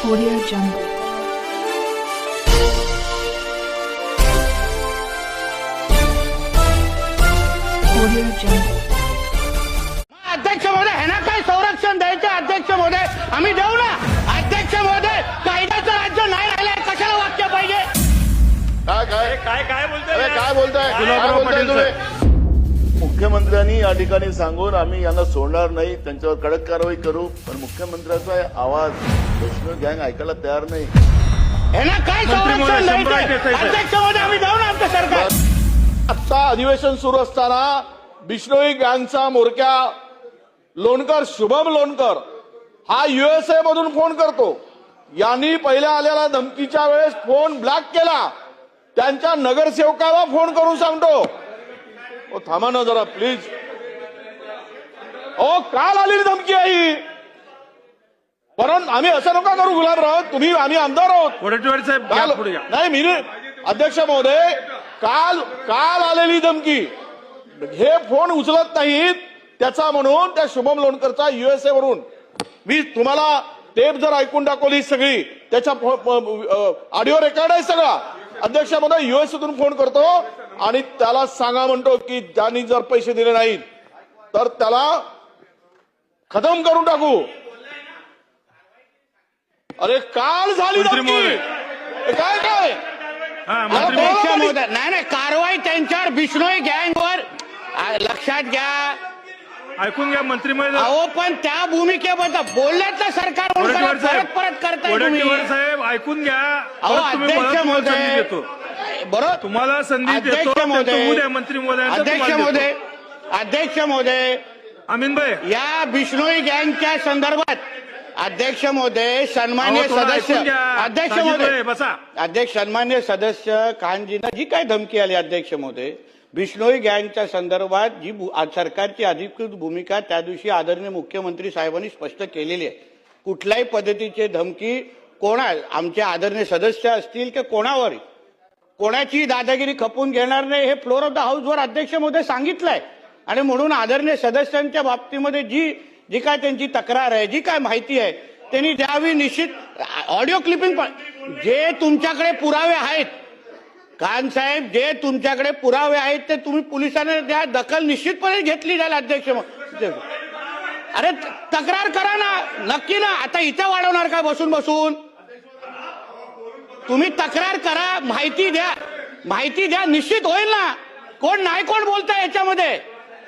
Audio Jungle. Audio Jungle. अध्यक्ष महोदय ह्यांना काय संरक्षण द्यायचं अध्यक्ष महोदय आम्ही देऊ ना अध्यक्ष महोदय कायद्याचं राज्य नाही राहिलंय कशाला वाक्य पाहिजे काय बोलताय मुख्यमंत्र्यांनी या ठिकाणी सांगून आम्ही यांना सोडणार नाही त्यांच्यावर कडक कारवाई करू पण मुख्यमंत्र्याचा आवाज वैष्णव गँग ऐकायला तयार नाही ह्यांना काय संरक्षण द्यायचं अध्यक्ष महोदय आम्ही देऊ ना आमचं सरकार आता अधिवेशन सुरू असताना बिश्नोई गँगचा म्होरक्या लोणकर शुभम लोणकर हा USA मधून फोन करतो. यांनी पहिल्या आलेल्या धमकीच्या वेळेस फोन ब्लॉक केला. त्यांच्या नगरसेवकाला फोन करून सांगतो ओ थांबा ना जरा प्लीज. ओ काल आलेली धमकी आहे परंतु आम्ही असं नका करू गुलाबराव तुम्ही आम्ही आमदार आहोत नाही मी अध्यक्ष महोदय काल आलेली धमकी हे फोन उचलत नाहीत त्याचा म्हणून त्या शुभम लोणकरचा USA वरून मी तुम्हाला टेप जर ऐकून दाखवली सगळी त्याच्या ऑडिओ रेकॉर्ड आहे सगळा अध्यक्ष महोदय USA फोन करतो आणि त्याला सांगा म्हणतो की ज्यांनी जर पैसे दिले नाहीत तर त्याला खतम करून टाकू. अरे काल झाली धमकी काय अध्यक्ष महोदय नाही कारवाई त्यांच्यावर बिश्नोई गँगवर लक्षात घ्या ऐकून घ्या मंत्री अहो पण त्या भूमिकेबद्दल बोलल्याचं सरकार परत करताय तुम्ही साहेब ऐकून घ्या. अहो अध्यक्ष महोदय बरोबर तुम्हाला संधी देतो मंत्री महोदय अध्यक्ष महोदय अमीन भाई या बिश्नोई गँगच्या संदर्भात अध्यक्ष महोदय सन्मान्य सदस्य अध्यक्ष महोदय बसा अध्यक्ष सन्मान्य सदस्य खानजींना जी काय धमकी आली अध्यक्ष महोदय बिश्नोई गँगच्या संदर्भात जी सरकारची अधिकृत भूमिका त्या दिवशी आदरणीय मुख्यमंत्री साहेबांनी स्पष्ट केलेली आहे. कुठल्याही पद्धतीची धमकी आमचे आदरणीय सदस्य असतील की कोणाची दादागिरी खपून घेणार नाही हे फ्लोर ऑफ द हाऊसवर अध्यक्ष महोदय सांगितलंय आणि म्हणून आदरणीय सदस्यांच्या बाबतीमध्ये जी काय त्यांची तक्रार आहे जी काय माहिती आहे त्यांनी द्यावी निश्चित ऑडिओ क्लिपिंग पण जे तुमच्याकडे पुरावे आहेत खान साहेब जे तुमच्याकडे पुरावे आहेत ते तुम्ही पोलिसांना द्या दखल निश्चितपणे घेतली जाईल अध्यक्ष अरे तक्रार करा ना नक्की ना आता इथे वाढवणार का बसून तुम्ही तक्रार करा माहिती द्या निश्चित होईल ना कोण बोलताय याच्यामध्ये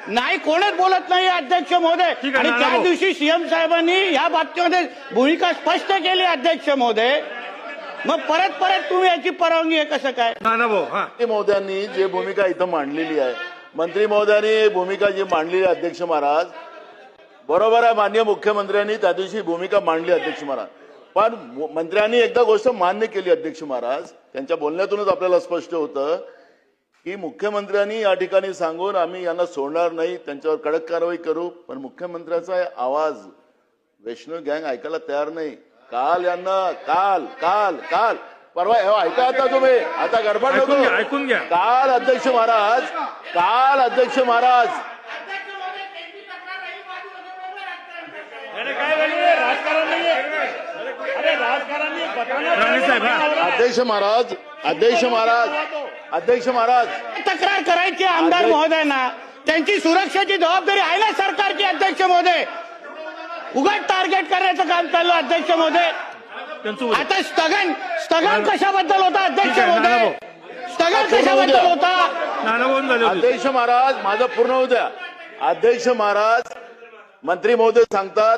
नाही कोणच बोलत नाही अध्यक्ष महोदय आणि त्या दिवशी सीएम साहेबांनी या बाबतीमध्ये भूमिका स्पष्ट केली अध्यक्ष महोदय मग परत तुम्ही याची परवानगी आहे कसं काय मंत्री महोदयांनी जे भूमिका इथं मांडलेली आहे मंत्री महोदयांनी भूमिका जी मांडलेली आहे अध्यक्ष महाराज बरोबर आहे. माननीय मुख्यमंत्र्यांनी त्या दिवशी भूमिका मांडली अध्यक्ष महाराज पण मंत्र्यांनी एकदा गोष्ट मान्य केली अध्यक्ष महाराज त्यांच्या बोलण्यातूनच आपल्याला स्पष्ट होतं की मुख्यमंत्र्यांनी या ठिकाणी सांगून आम्ही यांना सोडणार नाही त्यांच्यावर कडक कारवाई करू पण मुख्यमंत्र्याचा आवाज वैष्णव गँग ऐकायला तयार नाही. काल यांना काल परवा ऐका आता तुम्ही आता गडबड नको ऐकून घ्या. काल अध्यक्ष महाराज अध्यक्ष महाराज तक्रार करायची आमदार महोदयांना त्यांची सुरक्षेची जबाबदारी आहे ना सरकारची अध्यक्ष महोदय उगाच टार्गेट करण्याचं काम चाललं अध्यक्ष महोदय. आता स्थगन कशाबद्दल होता अध्यक्ष महोदय स्थगन कशाबद्दल होता अध्यक्ष महाराज माझं पूर्ण होऊ द्या. अध्यक्ष महाराज मंत्री महोदय सांगतात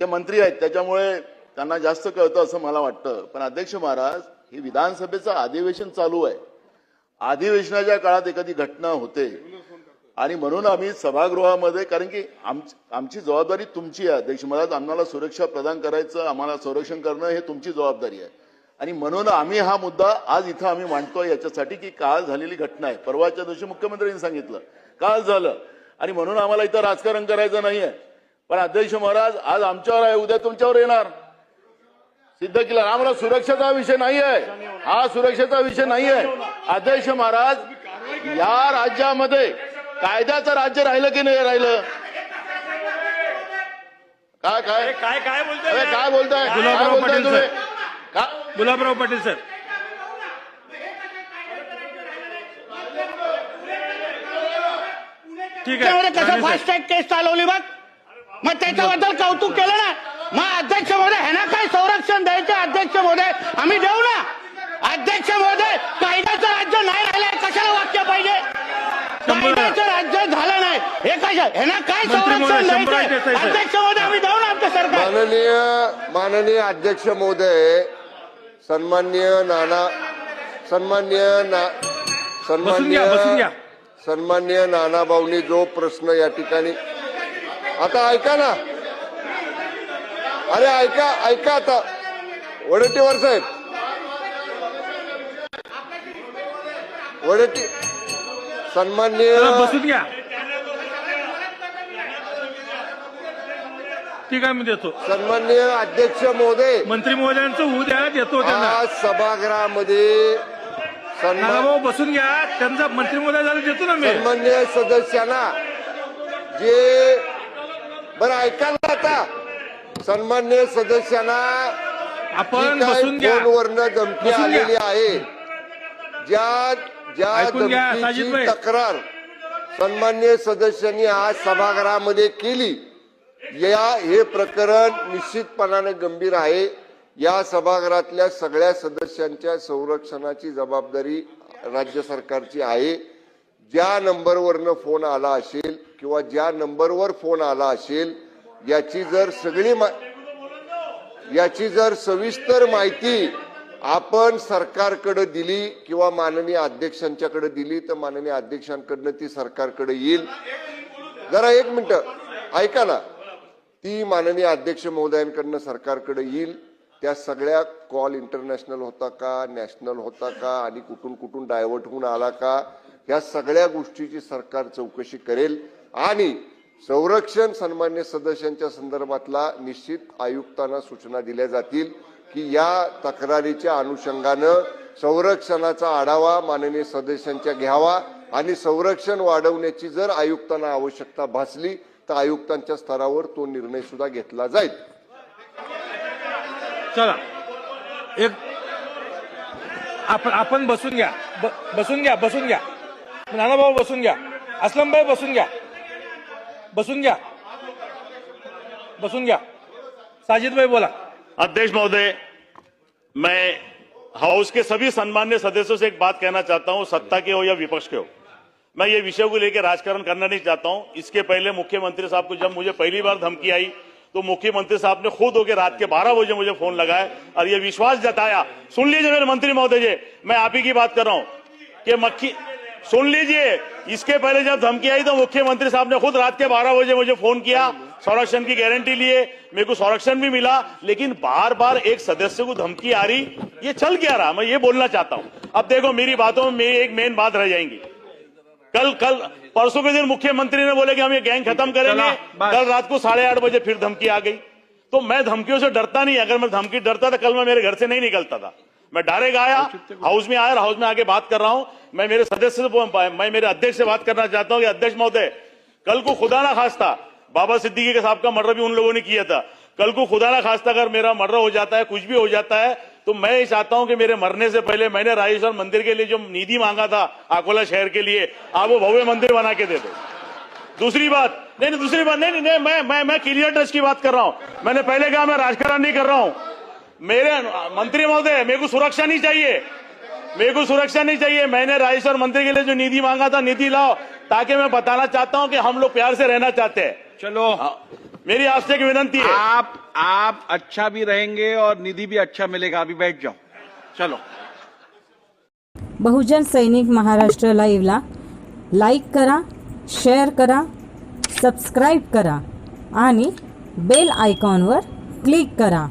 ते मंत्री आहेत त्याच्यामुळे त्यांना जास्त कळतं असं मला वाटतं पण अध्यक्ष महाराज ही विधानसभेचं अधिवेशन चालू आहे. अधिवेशनाच्या काळात एखादी घटना होते आणि म्हणून आम्ही सभागृहामध्ये कारण की आमची जबाबदारी तुमची आहे अध्यक्ष महाराज आम्हाला सुरक्षा प्रदान करायचं आम्हाला संरक्षण करणं हे तुमची जबाबदारी आहे आणि म्हणून आम्ही हा मुद्दा आज इथं आम्ही मांडतोय याच्यासाठी की काल झालेली घटना आहे. परवाच्या दिवशी मुख्यमंत्र्यांनी सांगितलं काल झालं आणि म्हणून आम्हाला इथं राजकारण करायचं नाहीये पण अध्यक्ष महाराज आज आमच्यावर आहे उद्या तुमच्यावर येणार सिद्ध केलं. आम्हाला सुरक्षेचा विषय नाही आहे हा सुरक्षेचा विषय नाही आहे अध्यक्ष महाराज या राज्यामध्ये कायद्याचं राज्य राहिलं की नाही राहिलं काय काय काय काय बोलताय अरे काय बोलताय गुलाबराव काय बोलताय पाटील तुम्ही? सर. काय? गुलाबराव पाटील सर. ठीक आहे कसं राणे फास्ट साहेब. ट्रॅक केस चालवली बघ, मग त्याच्याबद्दल कौतुक केलं ना. मग अध्यक्ष महोदय ह्यांना काय संरक्षण द्यायचं? अध्यक्ष महोदय आम्ही देऊ ना. अध्यक्ष महोदय कायद्याचं राज्य नाही राहिलंय, कशाला वाक्य पाहिजे? कायद्याचं राज्य झालं नाही हे कशा? ह्यांना काय मंत्री महोदय, संरक्षण 100 द्यायचं? आहे, साहेब. अध्यक्ष महोदय आम्ही देऊ ना आमचं सरकार. माननीय अध्यक्ष महोदय, सन्मान्य नानाभाऊंनी जो प्रश्न या ठिकाणी आता ऐका ना, अरे ऐका आता वडेट्टीवार साहेब, सन्मान्य चला, बसून घ्या. ठीक आहे मी देतो. सन्मान्य अध्यक्ष महोदय, मंत्री महोदयांचं होऊ द्या, देतो त्यांना. आज सभागृहामध्ये नानाभाऊ बसून घ्या, त्यांचा मंत्री महोदय झालं देतो ना मी. सन्मान्य सदस्यांना जे बरं ऐका ना आता, सन्मान्य सदस्यांना आपण जी काय बसून घ्या. फोनवरनं धमकी बसून घ्या. आलेली आहे, ज्या ऐकून घ्या, धमकीची साजिदभाई. तक्रार सन्मान्य सदस्यांनी आज सभागृहामध्ये केली, हे प्रकरण निश्चितपणाने गंभीर आहे. या सभागृहातल्या सगळ्या सदस्यांच्या संरक्षणाची जबाबदारी राज्य सरकारची आहे. ज्या नंबरवरनं फोन आला असेल किंवा ज्या नंबरवर फोन आला असेल याची जर सविस्तर माहिती आपण सरकारकडे दिली किंवा माननीय अध्यक्षांच्याकडे दिली तर माननीय अध्यक्षांकडनं ती सरकारकडे येईल. जरा एक मिनिट ऐका ना, ती माननीय अध्यक्ष महोदयांकडनं सरकारकडे येईल. त्या सगळ्या कॉल इंटरनॅशनल होता का, नॅशनल होता का आणि कुठून कुठून डायव्हर्ट होऊन आला का, या सगळ्या गोष्टीची सरकार चौकशी करेल आणि संरक्षण सन्मान्य सदस्यांच्या संदर्भातला निश्चित आयुक्तांना सूचना दिल्या जातील की या तक्रारीच्या अनुषंगानं संरक्षणाचा आढावा माननीय सदस्यांच्या घ्यावा आणि संरक्षण वाढवण्याची जर आयुक्तांना आवश्यकता भासली तर आयुक्तांच्या स्तरावर तो निर्णय सुद्धा घेतला जाईल. चला एक आपण बसून घ्या, बसून घ्या. नानाभाऊ बसून घ्या, असलमभाई बसून घ्या. साजिदभाई बोला. अध्यक्ष महोदय, मैं हाउस के सभी सम्मान्य सदस्यों से एक बात कहना चाहता हूं, सत्ता के हो या विपक्ष के हो. मैं ये विषय को लेकर राजकारण करना नहीं चाहता हूं. इसके पहले मुख्यमंत्री साहब को जब मुझे पहली बार धमकी आई तो मुख्यमंत्री साहब ने खुद होकर रात के 12 बजे मुझे फोन लगाया और ये विश्वास जताया. सुन लीजिए मेरे मंत्री महोदय जी, मैं आप ही की बात कर रहा हूं कि मक्खी सुन लीजिए. इसके पहले जब धमकी आई तो मुख्यमंत्री साहब ने खुद रात के 12 बजे मुझे फोन किया, संरक्षण की गारंटी लिए, मेरे को संरक्षण भी मिला. लेकिन बार बार एक सदस्य को धमकी आ रही, ये चल क्या रहा, मैं ये बोलना चाहता हूं. अब देखो मेरी बातों में एक मेन बात रह जाएंगी. कल परसों के दिन मुख्यमंत्री ने बोले कि हम ये गैंग खत्म करेंगे. कल रात को 8:30 बजे फिर धमकी आ गई. तो मैं धमकियों से डरता नहीं. अगर मैं धमकी डरता तो कल मैं मेरे घर से नहीं निकलता था. मैं डायरेक्ट आया, हाउस में आया और हाउस में आके बात कर रहा हूं. मैं मेरे सदस्य से, मैं मेरे अध्यक्ष से बात करना चाहता हूं कि अध्यक्ष महोदय, कल को खुदा ना खास्ता बाबा सिद्दीकी के साहब का मर्डर भी उन लोगों ने किया था. कल को खुदा ना खास्ता अगर मेरा मर्डर हो जाता है, कुछ भी हो जाता है, तो मैं ये चाहता हूं कि मेरे मरने से पहले मैंने राजेश्वर मंदिर के लिए जो निधि मांगा था अकोला शहर के लिए, आप वो भव्य मंदिर बना के दे दो. दूसरी बात नहीं, मैं क्लियर टच की बात कर रहा हूं. मैंने पहले कहा मैं राजकारण नहीं कर रहा हूं. मेरे मंत्री महोदय, मेरे को सुरक्षा नहीं चाहिए. मैंने राजेश्वर मंदिर के लिए जो निधि मांगा था, निधि लाओ, ताकि मैं बताना चाहता हूं कि हम लोग प्यार से रहना चाहते हैं. चलो, मेरी आपसे एक विनंती है. आप अच्छा भी रहेंगे और निधि भी अच्छा मिलेगा. अभी बैठ जाओ. चलो. बहुजन सैनिक महाराष्ट्र लाईव्हला लाईक करा, शेअर करा, सबस्क्राईब करा आणि बेल आयकॉनवर क्लिक करा.